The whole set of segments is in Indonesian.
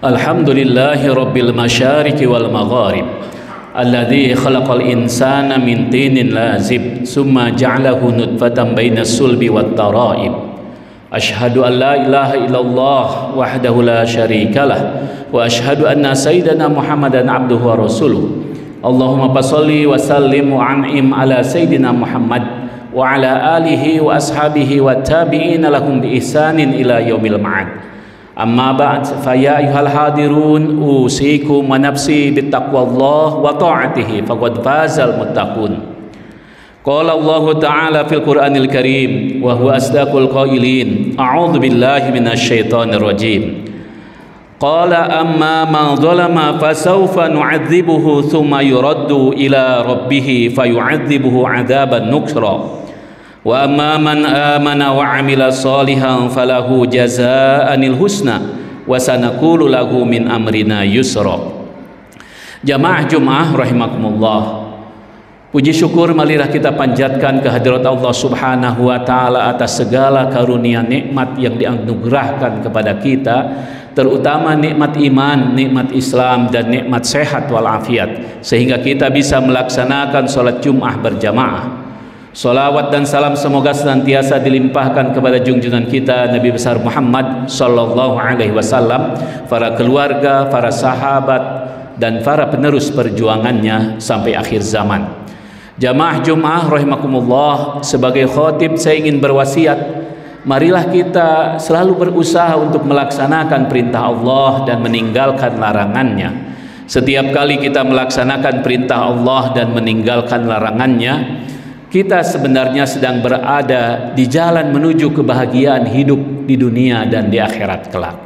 Alhamdulillahi rabbil masyariqi wal magharib alladzi khalaqal insana min tinin lazib summa ja'alahu nutfatan bainas sulbi wat taraib. Ashhadu an la ilaha illallah wahdahu la syarikalah wa ashhadu anna sayyidana Muhammadan abduhu wa rasuluh. Allahumma fasholli wa sallim wa an'im ala sayyidina Muhammad wa ala alihi wa ashabihi wa tabi'ina lahum bi ihsanin ila yaumil ma'ad. Amma ba'd, fa ya ayyuhal hadirun usikum wa nafsi bittaqwallah wa ta'atihi faqad fazal muttaqun. Qala Allah Ta'ala fil Qur'anil Karim wa huwa asdaqul qailin. A'udzu billahi minasy syaithanir rajim. Qala amma man zalama fasawfa nu'adzibuhu thumma yuraddu ila rabbih fayu'adzibuhu 'adzaban nukra. Wa amma man amana wa 'amila shalihan falahu jazaa'anil husna wa sanaqulu lahu min amrina yusra. Jamaah Jumat rahimakumullah. Puji syukur marilah kita panjatkan kehadirat Allah Subhanahu wa taala atas segala karunia nikmat yang dianugerahkan kepada kita, terutama nikmat iman, nikmat Islam dan nikmat sehat walafiat, sehingga kita bisa melaksanakan salat Jumat berjamaah. Salawat dan salam semoga senantiasa dilimpahkan kepada junjungan kita Nabi besar Muhammad sallallahu alaihi wasallam, para keluarga, para sahabat dan para penerus perjuangannya sampai akhir zaman. Jamaah Jumat rahimakumullah, sebagai khatib saya ingin berwasiat, marilah kita selalu berusaha untuk melaksanakan perintah Allah dan meninggalkan larangannya. Setiap kali kita melaksanakan perintah Allah dan meninggalkan larangannya, kita sebenarnya sedang berada di jalan menuju kebahagiaan hidup di dunia dan di akhirat kelak.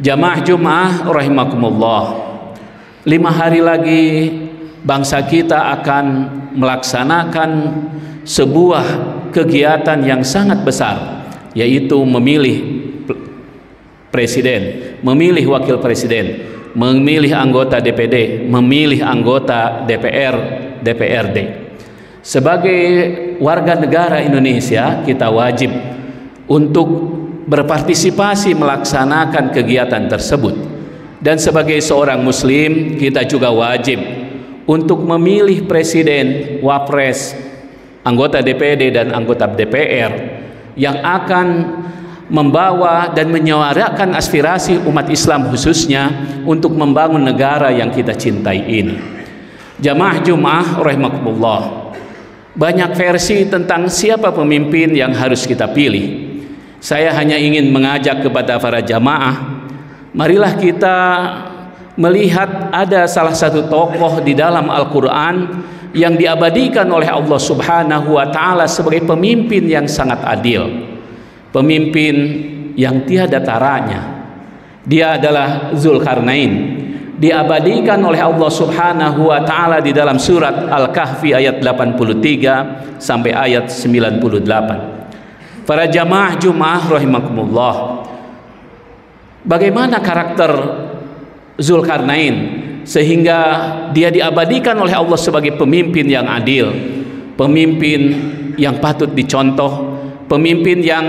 Jamaah Jumat rahimakumullah, 5 hari lagi bangsa kita akan melaksanakan sebuah kegiatan yang sangat besar, yaitu memilih presiden, memilih wakil presiden, memilih anggota DPD, memilih anggota DPR, DPRD. Sebagai warga negara Indonesia, kita wajib untuk berpartisipasi melaksanakan kegiatan tersebut. Dan sebagai seorang muslim, kita juga wajib untuk memilih presiden, wapres, anggota DPD dan anggota DPR yang akan membawa dan menyuarakan aspirasi umat Islam khususnya untuk membangun negara yang kita cintai ini. Jamaah Jumat rahimakumullah, banyak versi tentang siapa pemimpin yang harus kita pilih. Saya hanya ingin mengajak kepada para jamaah, marilah kita melihat ada salah satu tokoh di dalam Al-Quran yang diabadikan oleh Allah Subhanahu wa taala sebagai pemimpin yang sangat adil, pemimpin yang tiada taranya. Dia adalah Zulkarnain, diabadikan oleh Allah Subhanahu wa taala di dalam surat Al-Kahfi ayat 83 sampai ayat 98. Para jamaah Jumat rahimakumullah, bagaimana karakter Zulkarnain sehingga dia diabadikan oleh Allah sebagai pemimpin yang adil, pemimpin yang patut dicontoh, pemimpin yang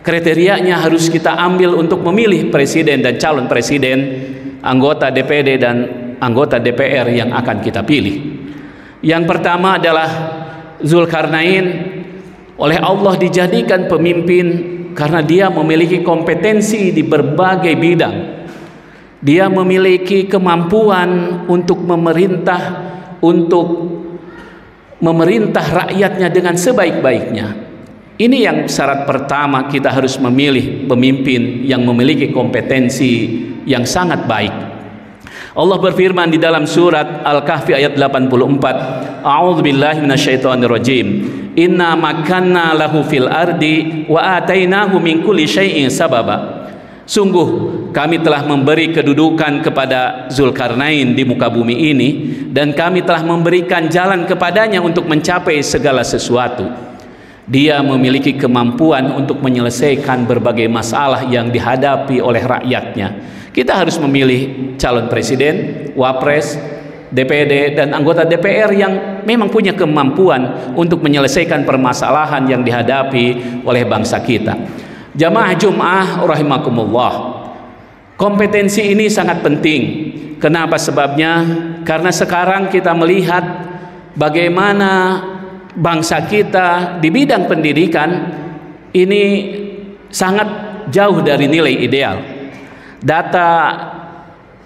kriterianya harus kita ambil untuk memilih presiden dan calon presiden, anggota DPD dan anggota DPR yang akan kita pilih. Yang pertama adalah Zulkarnain oleh Allah dijadikan pemimpin karena dia memiliki kompetensi di berbagai bidang. Dia memiliki kemampuan untuk memerintah rakyatnya dengan sebaik-baiknya. Ini yang syarat pertama, kita harus memilih pemimpin yang memiliki kompetensi yang sangat baik. Allah berfirman di dalam surat Al-Kahfi ayat 84, A'udzu billahi minasyaitonir rajim. Inna makanna lahu fil ardi wa atainahu min kulli syai'in sababa. Sungguh kami telah memberi kedudukan kepada Zulkarnain di muka bumi ini, dan kami telah memberikan jalan kepadanya untuk mencapai segala sesuatu. Dia memiliki kemampuan untuk menyelesaikan berbagai masalah yang dihadapi oleh rakyatnya. Kita harus memilih calon presiden, wapres, DPD dan anggota DPR yang memang punya kemampuan untuk menyelesaikan permasalahan yang dihadapi oleh bangsa kita. Jamaah Jumat rahimakumullah, Kompetensi ini sangat penting. Kenapa sebabnya? Karena sekarang kita melihat bagaimana bangsa kita di bidang pendidikan ini sangat jauh dari nilai ideal. Data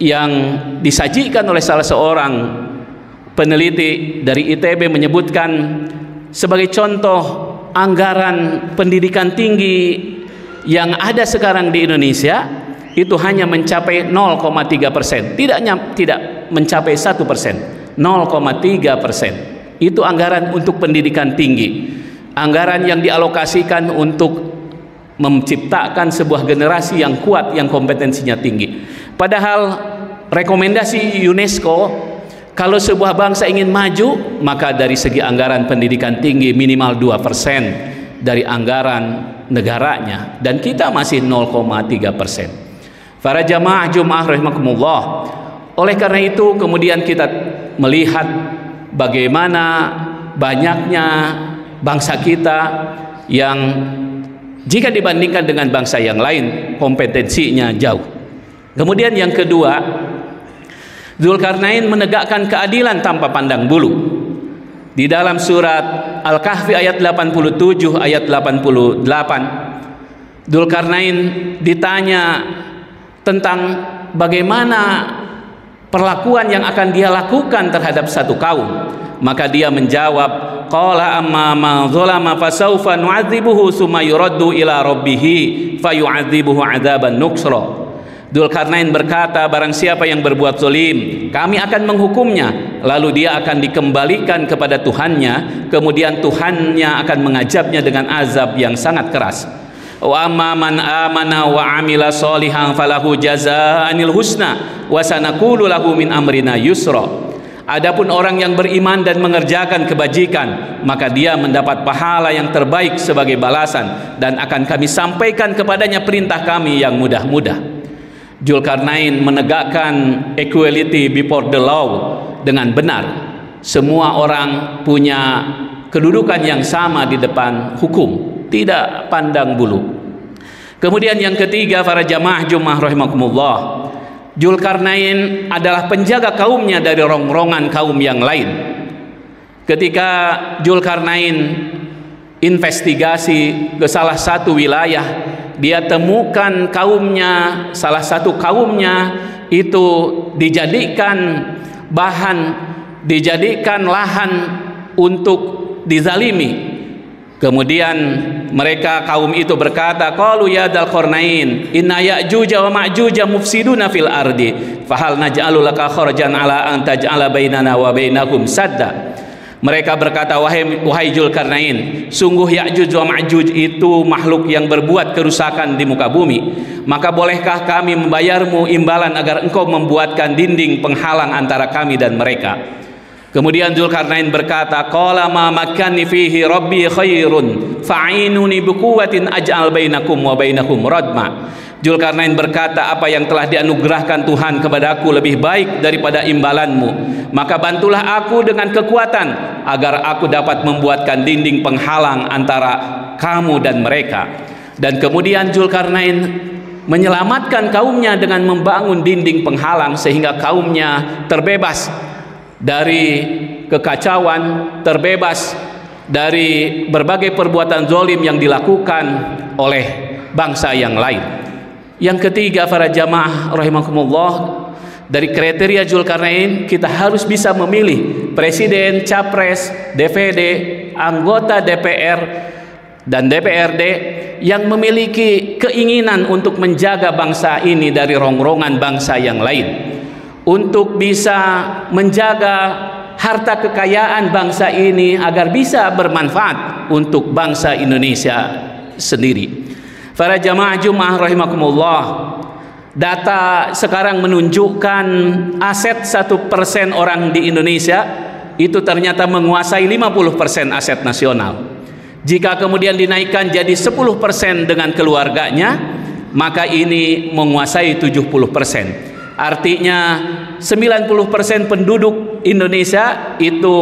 yang disajikan oleh salah seorang peneliti dari ITB menyebutkan sebagai contoh anggaran pendidikan tinggi yang ada sekarang di Indonesia itu hanya mencapai 0,3%, tidak mencapai 1%, 0,3%. Itu anggaran untuk pendidikan tinggi, anggaran yang dialokasikan untuk menciptakan sebuah generasi yang kuat, yang kompetensinya tinggi. Padahal rekomendasi UNESCO, kalau sebuah bangsa ingin maju, maka dari segi anggaran pendidikan tinggi minimal 2% dari anggaran negaranya, dan kita masih 0,3%. Para jamaah Jumat rahimakumullah, oleh karena itu kemudian kita melihat bagaimana banyaknya bangsa kita yang jika dibandingkan dengan bangsa yang lain kompetensinya jauh. Kemudian yang kedua, Dzulkarnain menegakkan keadilan tanpa pandang bulu. Di dalam surat Al-Kahfi ayat 87 ayat 88, Dzulkarnain ditanya tentang bagaimana perlakuan yang akan dia lakukan terhadap satu kaum. Maka dia menjawab, qala amma ma dzalama fasawfa nu'adzibuhu tsumma yuraddu ila rabbih fayu'adzibuhu 'adzaban nuksra. Dzulkarnain berkata, barang siapa yang berbuat zalim, kami akan menghukumnya, lalu dia akan dikembalikan kepada Tuhannya, kemudian Tuhannya akan mengazabnya dengan azab yang sangat keras. Wa amma man amana wa amila sholihan falahu jazaa'anil husna wa sanaqulu lahu min amrina yusra. Adapun orang yang beriman dan mengerjakan kebajikan, maka dia mendapat pahala yang terbaik sebagai balasan, dan akan kami sampaikan kepadanya perintah kami yang mudah-mudah. Dzulkarnain menegakkan equality before the law dengan benar. Semua orang punya kedudukan yang sama di depan hukum, tidak pandang bulu. Kemudian yang ketiga, para jamaah Jumat rahimakumullah, Dzulkarnain adalah penjaga kaumnya dari rongrongan kaum yang lain. Ketika Dzulkarnain investigasi ke salah satu wilayah, dia temukan kaumnya, salah satu kaumnya itu dijadikan bahan, dijadikan lahan untuk dizalimi. Kemudian mereka kaum itu berkata, qalu ya Dzulkarnain inna ya'juja wa ma'juja mufsiduna fil ardi fahal naj'alu laka kharjan ala an taj'ala bainana wa bainahum sadda. Mereka berkata, wahai Dzulkarnain, sungguh Ya'juj wa Ma'juj itu makhluk yang berbuat kerusakan di muka bumi, maka bolehkah kami membayarmu imbalan agar engkau membuatkan dinding penghalang antara kami dan mereka? Kemudian Dzulkarnain berkata, qala ma makkani fihi rabbi khairun fa'inuni biquwwatin aj'al bainakum wa bainahum radma. Dzulkarnain berkata, apa yang telah dianugerahkan Tuhan kepadaku lebih baik daripada imbalanmu, maka bantulah aku dengan kekuatan agar aku dapat membuatkan dinding penghalang antara kamu dan mereka. Dan kemudian Dzulkarnain menyelamatkan kaumnya dengan membangun dinding penghalang sehingga kaumnya terbebas dari kekacauan, terbebas dari berbagai perbuatan zalim yang dilakukan oleh bangsa yang lain. Yang ketiga, para jamaah rahimakumullah, dari kriteria Dzulkarnain kita harus bisa memilih presiden, capres, DPD, anggota DPR dan DPRD yang memiliki keinginan untuk menjaga bangsa ini dari rongrongan bangsa yang lain, untuk bisa menjaga harta kekayaan bangsa ini agar bisa bermanfaat untuk bangsa Indonesia sendiri. Para jamaah Jumat rahimakumullah, data sekarang menunjukkan aset 1% orang di Indonesia itu ternyata menguasai 50% aset nasional. Jika kemudian dinaikkan jadi 10% dengan keluarganya, maka ini menguasai 70%. Artinya 90% penduduk Indonesia itu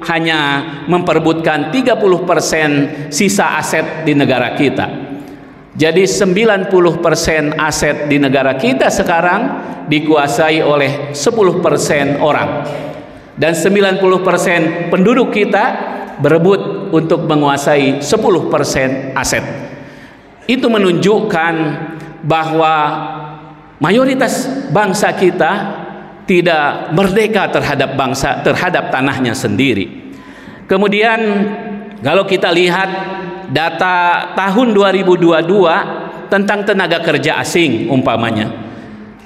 hanya memperebutkan 30% sisa aset di negara kita. Jadi 90% aset di negara kita sekarang dikuasai oleh 10% orang. Dan 90% penduduk kita berebut untuk menguasai 10% aset. Itu menunjukkan bahwa mayoritas bangsa kita tidak merdeka terhadap tanahnya sendiri. Kemudian kalau kita lihat data tahun 2022 tentang tenaga kerja asing umpamanya.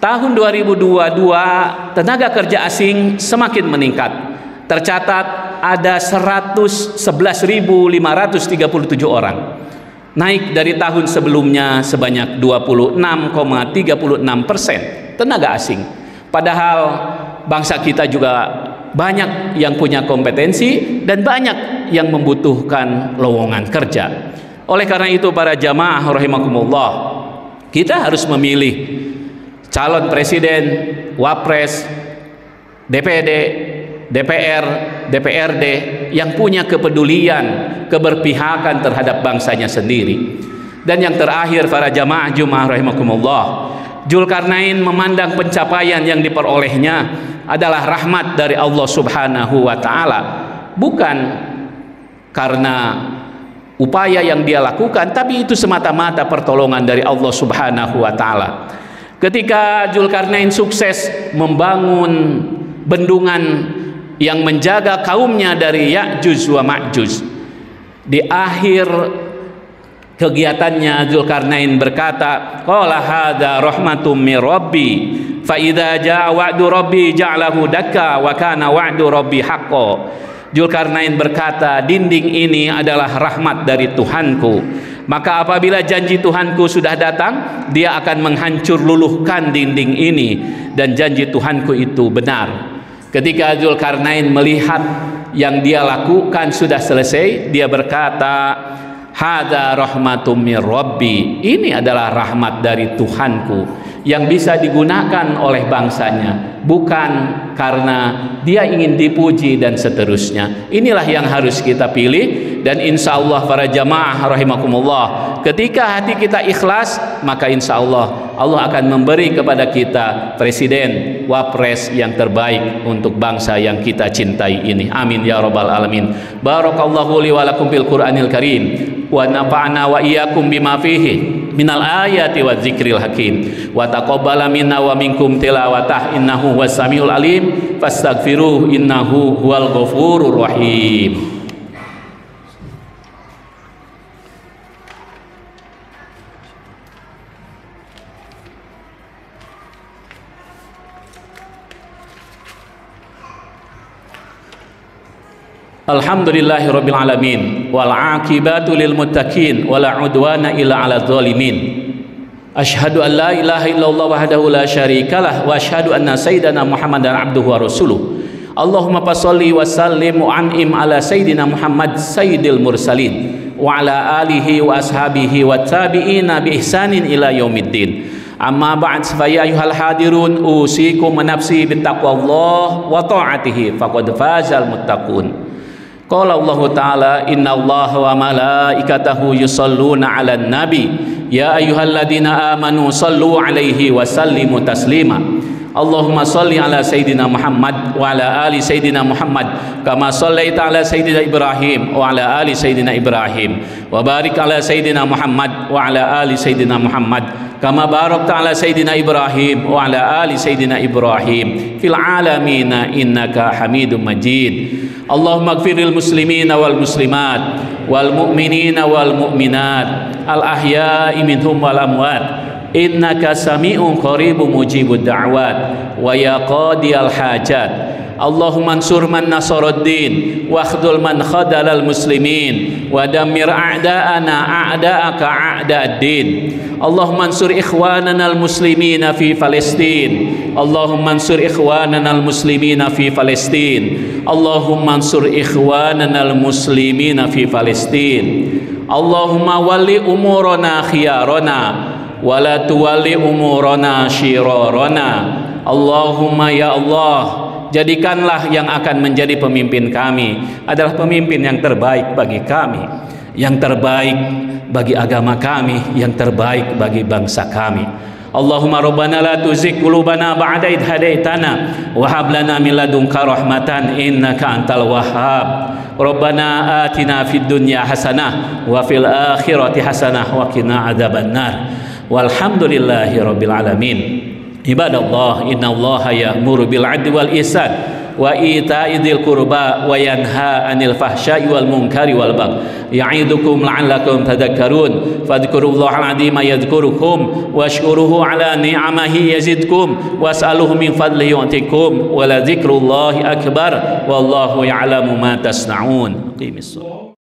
Tahun 2022 tenaga kerja asing semakin meningkat. Tercatat ada 111.537 orang. Naik dari tahun sebelumnya sebanyak 26,36% tenaga asing. Padahal bangsa kita juga banyak yang punya kompetensi dan banyak yang membutuhkan lowongan kerja. Oleh karena itu para jamaah rahimakumullah, kita harus memilih calon presiden, wapres, DPD, DPR, DPRD yang punya kepedulian, keberpihakan terhadap bangsanya sendiri. Dan yang terakhir para jamaah Jumat rahimakumullah, Dzulkarnain memandang pencapaian yang diperolehnya adalah rahmat dari Allah Subhanahu wa taala, bukan karena upaya yang dia lakukan, tapi itu semata-mata pertolongan dari Allah Subhanahu wa taala. Ketika Dzulkarnain sukses membangun bendungan yang menjaga kaumnya dari Ya'juj wa Ma'juj, di akhir kegiatannya Dzulkarnain berkata, qala hadza rahmatum mir rabbi fa idza jaa wa'du rabbi ja'alahu dakka wa kana wa'du rabbi haqqo. Dzulkarnain berkata, dinding ini adalah rahmat dari Tuhanku, maka apabila janji Tuhanku sudah datang, dia akan menghancur luluhkan dinding ini, dan janji Tuhanku itu benar. Ketika Dzulkarnain melihat yang dia lakukan sudah selesai, dia berkata, hadza rahmatum mir rabbi, ini adalah rahmat dari Tuhanku yang bisa digunakan oleh bangsanya, bukan karena dia ingin dipuji dan seterusnya. Inilah yang harus kita pilih. Dan insya Allah para jamaah rahimakumullah, ketika hati kita ikhlas, maka insya Allah Allah akan memberi kepada kita presiden, wapres yang terbaik untuk bangsa yang kita cintai ini. Amin ya rabbal alamin. Barakallahu li wa lakum bil Qur'anil Karim wa nafa'na wa iyyakum bima fihi minal ayati wa dzikril hakim wa taqabbala minna wa minkum tilawatah innahu was samiul alim fastaghfiruh innahu huwal ghafurur rahim. Alhamdulillahirabbil alamin wal aqibatu lil muttaqin wala udwana illa 'alal zalimin. Asyhadu an la ilaha illallah wahdahu la syarikalah wa asyhadu anna sayyidana Muhammadan abduhu wa rasuluh. Allahumma fasholli wa sallim wa an'im ala sayyidina Muhammad sayyidil mursalin wa ala alihi wa ashabihi wa tabi'ina bi ihsanin ila yaumiddin. Amma ba'd, fa ya ayyuhal hadirun usikum wa nafsi bittaqwallah wa ta'atihi faqad fazal muttaqun. Qala Allah Ta'ala, inna Allah wa malaikatahu yusalluna 'alan nabi ya ayyuhalladzina amanu sallu 'alaihi wa sallimu taslima. Allahumma salli ala sayyidina Muhammad wa ala ali sayyidina Muhammad kama sallaita ala sayyidina Ibrahim wa ala ali sayyidina Ibrahim wa barik ala sayyidina Muhammad wa ala ali sayyidina Muhammad kama barakta ala sayyidina Ibrahim wa ala ali sayyidina Ibrahim fil alamin innaka Hamidum Majid. Allahumma ighfiril muslimina wal muslimat wal mu'minina wal mu'minat al ahya'i minhum wal amwat innaka sami'un qaribun mujibud da'wat wa ya qadiyal hajat. Allahumma ansur man nasaraddin wa akhdhul man khadalal muslimin wa dammir a'da'ana a'da'aka a'da'ad-din. Allahumma ansur ikhwanana al-muslimina fi Palestin. Allahumma ansur ikhwanana al-muslimina fi Palestin. Allahumma ansur ikhwanana al-muslimina fi Palestin. Allahumma wali umurana khiyarana wa la tuwalli umurana shirarana. Allahumma ya Allah, jadikanlah yang akan menjadi pemimpin kami adalah pemimpin yang terbaik bagi kami, yang terbaik bagi agama kami, yang terbaik bagi bangsa kami. Allahumma rabbana la tuzigh qulubana ba'da idh hadaitana wa hab lana min ladunka rahmatan innaka antal wahhab. Rabbana atina fid dunya hasanah wa fil akhirati hasanah wa qina adzabannar. Walhamdulillahi rabbil alamin. Ibadallah, innallaha ya'muru bil 'adli wal ihsan wa ita'i dzil qurba wa yanha 'anil fahsya'i wal munkari wal baghi ya'idukum la'allakum tadhakkarun fadhkurullahal 'azima yadhkurukum washkuruhu 'ala ni'amihi yazidkum was'aluhu min fadlihi yu'tikum wa la dzikrullahi akbar wallahu ya'lamu ma tasna'un. Qimis shalah.